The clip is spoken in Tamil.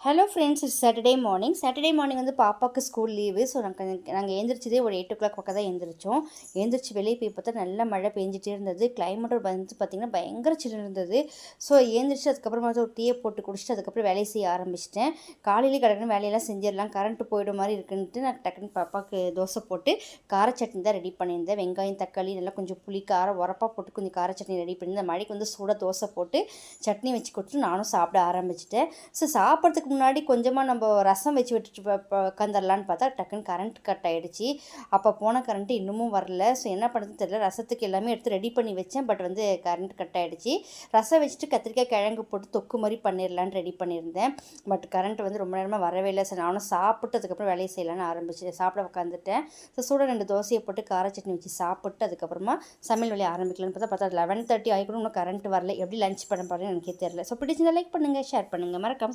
Hello friends, it's Saturday morning வந்து பாப்பாவுக்கு ஸ்கூல் லீவு. ஸோ நாங்கள் எழுந்திரிச்சதே ஒரு 8 o'clock பக்கம் தான் எழுந்திரிச்சோம். எழுந்திரிச்சு வெளியே போய் பார்த்தா நல்ல மழை பெஞ்சிட்டே இருந்தது. கிளைமேட்டும் வந்து பார்த்திங்கன்னா பயங்கர சில்லுன்னு இருந்தது. ஸோ எழுந்திரிச்சு அதுக்கப்புறமா ஒரு டீயை போட்டு குடிச்சிட்டு அதுக்கப்புறம் வேலையை செய்ய ஆரம்பிச்சிட்டேன். காலையிலே கடற்கன்னு வேலையெல்லாம் செஞ்சிடலாம், கரண்ட்டு போயிடும் மாதிரி இருக்குன்ட்டு நான் டக்குன்னு பாப்பாவுக்கு தோசை போட்டு கார சட்னி தான் ரெடி பண்ணியிருந்தேன். வெங்காயம், தக்காளி நல்லா கொஞ்சம் புளி காரம் உரப்பாக போட்டு கொஞ்சம் கார சட்னி ரெடி பண்ணியிருந்தேன். மழைக்கு வந்து சூடாக தோசை போட்டு சட்னி வச்சு கொடுத்துட்டு நானும் சாப்பிட ஆரம்பிச்சிட்டேன். ஸோ சாப்பிட்றதுக்கு முன்னாடி கொஞ்சமாக நம்ம ரசம் வச்சு விட்டுட்டு உட்காந்துடலான்னு பார்த்தா டக்குன்னு கரண்ட் கட் ஆகிடுச்சு. அப்போ போன கரண்ட்டு இன்னமும் வரல. ஸோ என்ன பண்ணுறதுன்னு தெரியல. ரசத்துக்கு எல்லாமே எடுத்து ரெடி பண்ணி வச்சேன். பட் வந்து கரண்ட் கட் ஆகிடுச்சு. ரசம் வச்சுட்டு கத்திரிக்காய் கிழங்கு போட்டு தொக்கு மாதிரி பண்ணிடலான்னு ரெடி பண்ணியிருந்தேன். பட் கரண்ட் வந்து ரொம்ப நேரமாக வரவே இல்லை. ஸோ நானும் சாப்பிட்டு அதுக்கப்புறம் வேலையை செய்யலான்னு ஆரம்பிச்சு சாப்பிட உட்காந்துட்டேன். ஸோ சூட 2 தோசையை போட்டு கார சட்னி வச்சு சாப்பிட்டு அதுக்கப்புறமா சமையல் வேலையை ஆரம்பிக்கலான்னு பார்த்தா 11:30 ஆகிக்கணும். இன்னும் கரண்ட் வரல. எப்படி லஞ்ச் பண்ண போகிறேன்னு எனக்கே தெரியல. ஸோ பிடிச்சிருந்தா லைக் பண்ணுங்கள், ஷேர் பண்ணுங்கள், மறக்காம